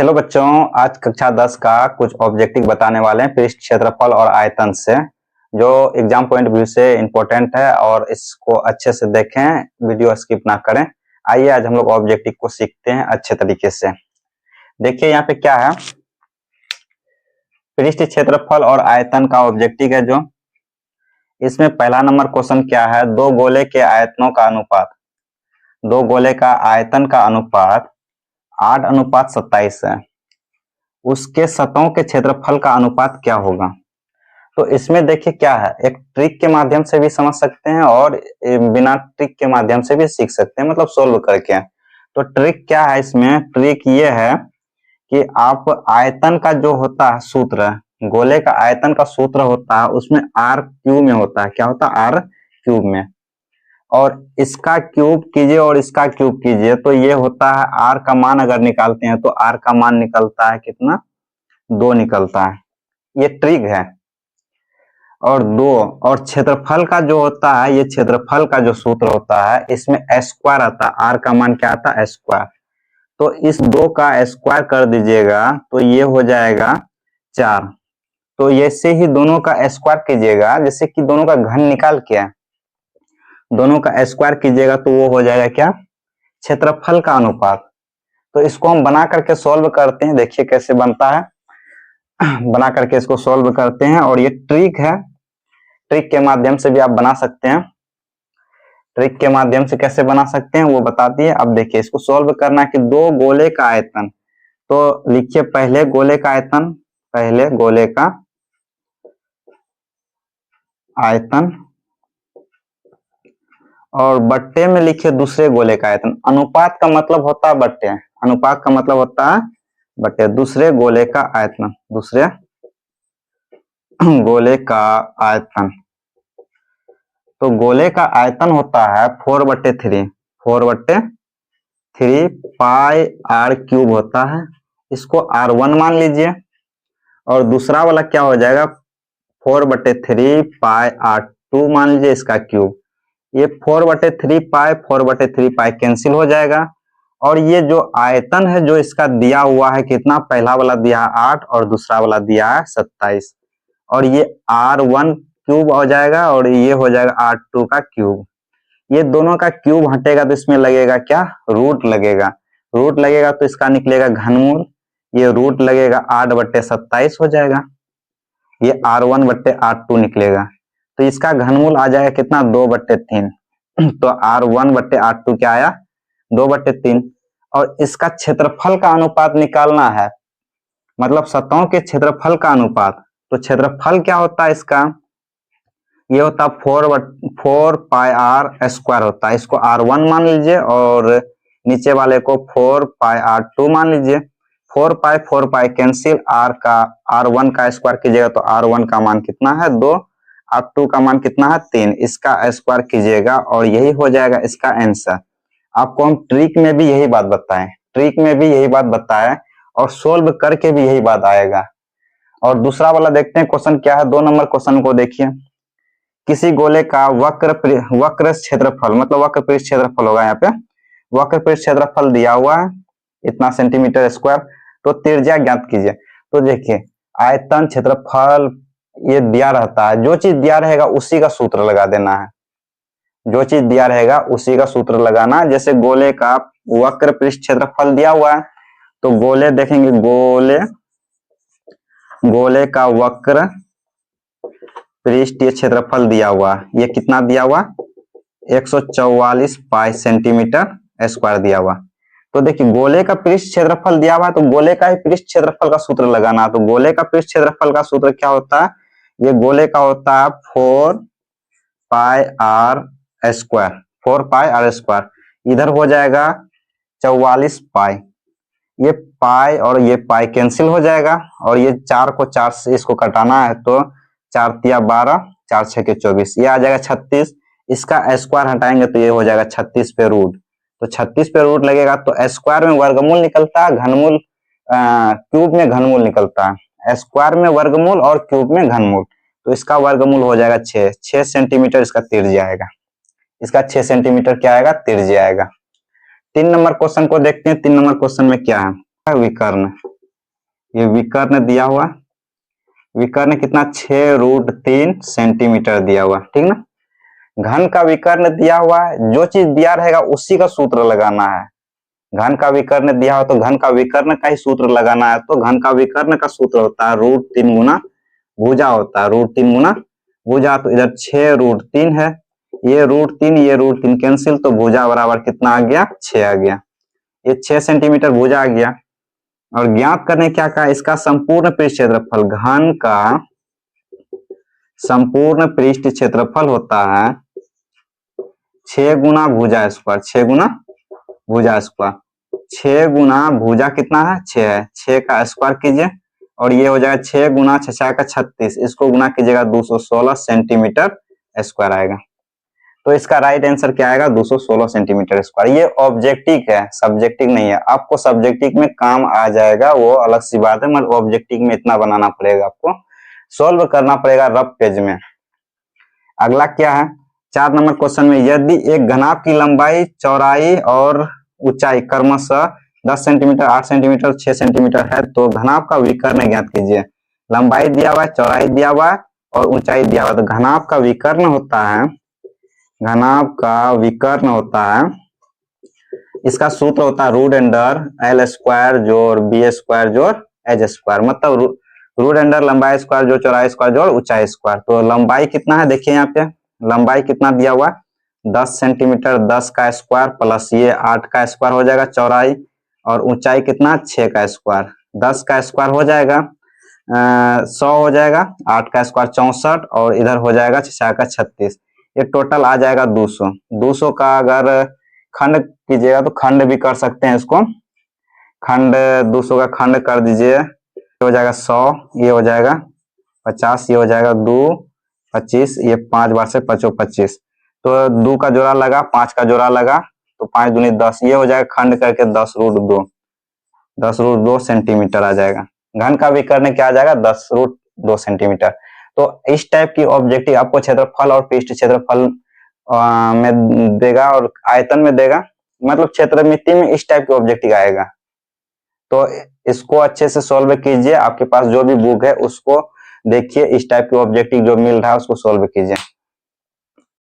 Hello बच्चों, आज कक्षा 10 का कुछ ऑब्जेक्टिव बताने वाले हैं पृष्ठ क्षेत्रफल और आयतन से, जो एग्जाम पॉइंट व्यू से इम्पोर्टेंट है और इसको अच्छे से देखें, वीडियो स्किप ना करें। आइए आज हम लोग ऑब्जेक्टिव को सीखते हैं अच्छे तरीके से। देखिए यहाँ पे क्या है, पृष्ठ क्षेत्रफल और आयतन का ऑब्जेक्टिव है। जो इसमें पहला नंबर क्वेश्चन क्या है, दो गोले के आयतनों का अनुपात, दो गोले का आयतन का अनुपात 8:27 है, उसके सतहों के क्षेत्रफल का अनुपात क्या होगा। तो इसमें देखिए क्या है, एक ट्रिक के माध्यम से भी समझ सकते हैं और बिना ट्रिक के माध्यम से भी सीख सकते हैं, मतलब सोल्व करके। तो ट्रिक क्या है, इसमें ट्रिक ये है कि आप आयतन का जो होता है सूत्र, गोले का आयतन का सूत्र होता है, उसमें आर क्यूब में होता है। क्या होता है? आर क्यूब में। और इसका क्यूब कीजिए और इसका क्यूब कीजिए तो ये होता है, आर का मान अगर निकालते हैं तो आर का मान निकलता है कितना? 2 निकलता है। ये ट्रिक है। और 2 और क्षेत्रफल का जो होता है, ये क्षेत्रफल का जो सूत्र होता है, इसमें स्क्वायर आता है। आर का मान क्या आता है? स्क्वायर। तो इस 2 का स्क्वायर कर दीजिएगा तो ये हो जाएगा 4। तो ऐसे ही दोनों का स्क्वायर कीजिएगा, जैसे कि दोनों का घन निकाल के दोनों का स्क्वायर कीजिएगा तो वो हो जाएगा क्या? क्षेत्रफल का अनुपात। तो इसको हम बना करके सॉल्व करते हैं। देखिए कैसे बनता है, बना करके इसको सॉल्व करते हैं। और ये ट्रिक है, ट्रिक के माध्यम से भी आप बना सकते हैं। ट्रिक के माध्यम से कैसे बना सकते हैं वो बता दिए। अब देखिए इसको सॉल्व करना है कि दो गोले का आयतन, तो लिखिए पहले गोले का आयतन, पहले गोले का आयतन और बट्टे में लिखिए दूसरे गोले का आयतन। अनुपात का मतलब होता है बट्टे, अनुपात का मतलब होता है बट्टे। दूसरे गोले का आयतन, दूसरे गोले का आयतन। तो गोले का आयतन होता है 4/3, 4/3 पाई आर क्यूब होता है। इसको R1 मान लीजिए। और दूसरा वाला क्या हो जाएगा? 4/3 पाई R2 मान लीजिए, इसका क्यूब। ये 4/3 पाई 4/3 पाई कैंसिल हो जाएगा। और ये जो आयतन है जो इसका दिया हुआ है कितना, पहला वाला दिया है 8 और दूसरा वाला दिया है 27। और ये R1 क्यूब हो जाएगा और ये हो जाएगा R2 का क्यूब। ये दोनों का क्यूब हटेगा तो इसमें लगेगा क्या? रूट लगेगा। रूट लगेगा तो इसका निकलेगा घनमूल। ये रूट लगेगा 8/27 हो जाएगा। ये R1/R2 निकलेगा। तो इसका घनमूल आ जाएगा कितना? 2/3। तो R1/R2 क्या आया? 2/3। और इसका क्षेत्रफल का अनुपात निकालना है, मतलब सतहों के क्षेत्रफल का अनुपात। तो क्षेत्रफल क्या होता है इसका? ये होता है 4 पाई आर स्क्वायर होता है। इसको R1 मान लीजिए और नीचे वाले को 4 पाई R2 मान लीजिए। 4 पाई कैंसिल, R1 का स्क्वायर कीजिएगा तो R1 का मान कितना है? 2। R2 का मान कितना है? 3। इसका स्क्वायर कीजिएगा और यही हो जाएगा इसका आंसर। आपको हम ट्रिक में भी यही बात बताएं, ट्रिक में भी यही बात बताएं और सोल्व करके भी यही बात आएगा। और दूसरा वाला देखते हैं क्वेश्चन क्या है। 2 नंबर क्वेश्चन को देखिए। किसी गोले का वक्र क्षेत्रफल, मतलब वक्र पृष्ठ क्षेत्रफल होगा। यहाँ पे वक्र पृष्ठ क्षेत्रफल दिया हुआ है इतना सेंटीमीटर स्क्वायर। तो त्रिज्या ज्ञात कीजिए। तो देखिए आयतन, क्षेत्रफल ये दिया रहता है, जो चीज दिया रहेगा उसी का सूत्र लगा देना है। जो चीज दिया रहेगा उसी का सूत्र लगाना। जैसे गोले का वक्र पृष्ठ क्षेत्रफल दिया हुआ है तो गोले देखेंगे, गोले का वक्र पृष्ठीय क्षेत्रफल दिया हुआ, ये कितना दिया हुआ? 144 पाई सेंटीमीटर स्क्वायर दिया हुआ। तो देखिए गोले का पृष्ठ क्षेत्रफल दिया हुआ है तो गोले का ही पृष्ठ क्षेत्रफल का सूत्र लगाना। तो गोले का पृष्ठ क्षेत्रफल का सूत्र क्या होता है? ये गोले का होता है 4 pi R square, 4 pi R square. इधर हो जाएगा 44 पाई। ये पाई और ये पाई कैंसिल हो जाएगा और ये 4 को 4 से इसको कटाना है तो 4 तिया 12, 4 6 24, ये आ जाएगा 36। इसका स्क्वायर हटाएंगे तो ये हो जाएगा 36 पे रूट। तो 36 पे रूट लगेगा तो स्क्वायर में वर्गमूल निकलता है, घनमूल क्यूब में घनमूल निकलता है। स्क्वायर में वर्गमूल और क्यूब में घनमूल। तो इसका वर्गमूल हो जाएगा 6 सेंटीमीटर इसका त्रिज्या आएगा। इसका 6 सेंटीमीटर क्या आएगा? त्रिज्या आएगा। 3 नंबर क्वेश्चन को देखते हैं। 3 नंबर क्वेश्चन में क्या है? विकर्ण। ये विकर्ण दिया हुआ, विकर्ण कितना 6√3 सेंटीमीटर दिया हुआ, ठीक ना। घन का विकर्ण दिया हुआ है, जो चीज दिया रहेगा उसी का सूत्र लगाना है। घन का विकर्ण दिया हो तो घन का विकर्ण का ही सूत्र लगाना है। तो घन का विकर्ण का सूत्र होता है √3 गुना भुजा होता है, √3 गुना भुजा। तो इधर 6√3 है, ये √3 कैंसिल, तो भुजा बराबर कितना आ गया 6 आ गया। ये 6 सेंटीमीटर भुजा आ गया। और ज्ञात करने क्या कहा, इसका संपूर्ण पृष्ठ क्षेत्रफल, घन का संपूर्ण पृष्ठ क्षेत्रफल होता है 6 गुना भुजा स्क्वायर, 6 गुना भुजा स्क्वायर। 6 गुना भुजा कितना है 6 है, 6 का स्क्वायर कीजिए और ये हो जाएगा 6 गुना 6 का 36, इसको गुना कीजिएगा 216 सेंटीमीटर स्क्वायर आएगा। तो इसका राइट आंसर क्या आएगा 216 सेंटीमीटर स्क्वायर। ये ऑब्जेक्टिव है, सब्जेक्टिव नहीं है। आपको सब्जेक्टिव में काम आ जाएगा वो अलग सी बात है, मगर ऑब्जेक्टिव में इतना बनाना पड़ेगा, आपको सॉल्व करना पड़ेगा रफ पेज में। अगला क्या है 4 नंबर क्वेश्चन में, यदि एक घनाभ की लंबाई, चौड़ाई और ऊंचाई क्रमशः 10 सेंटीमीटर, 8 सेंटीमीटर, 6 सेंटीमीटर है तो घनाभ का विकर्ण ज्ञात कीजिए। लंबाई दिया हुआ है, चौड़ाई दिया हुआ है और ऊंचाई दिया हुआ है। तो घनाभ का विकर्ण होता है, घनाभ का विकर्ण होता है, इसका सूत्र होता है √L² जोड़ B² जोड़ H², मतलब √, लंबाई स्क्वायर जोड़ चौड़ाई स्क्वायर जोड़ ऊंचाई स्क्वायर। तो लंबाई कितना है देखिए यहाँ पे, लंबाई कितना दिया हुआ 10 सेंटीमीटर, 10 का स्क्वायर प्लस ये 8 का स्क्वायर हो जाएगा चौड़ाई, और ऊंचाई कितना 6 का स्क्वायर, 10 का स्क्वायर हो जाएगा 100 हो जाएगा, 8 का स्क्वायर 64 और इधर हो जाएगा 6 का 36, ये टोटल आ जाएगा 200। 200 का अगर खंड कीजिएगा तो खंड भी कर सकते हैं इसको, खंड 200 का खंड कर दीजिए, हो जाएगा 100, ये हो जाएगा 50, ये हो जाएगा 2, 25, ये 5 बार से 5 25, तो 2 का जोड़ा लगा, 5 का जोड़ा लगा, तो 5 दूनी 10, ये हो जाएगा खंड करके 10√2, 10√2 सेंटीमीटर आ जाएगा। घन का विकर्ण क्या आ जाएगा 10√2 सेंटीमीटर। तो इस टाइप की ऑब्जेक्टिव आपको क्षेत्रफल और पृष्ठ क्षेत्रफल में देगा और आयतन में देगा, मतलब क्षेत्रमिति में इस टाइप की ऑब्जेक्टिव आएगा। तो इसको अच्छे से सॉल्व कीजिए, आपके पास जो भी बुक है उसको देखिए, इस टाइप की ऑब्जेक्टिव जो मिल रहा है उसको सॉल्व कीजिए।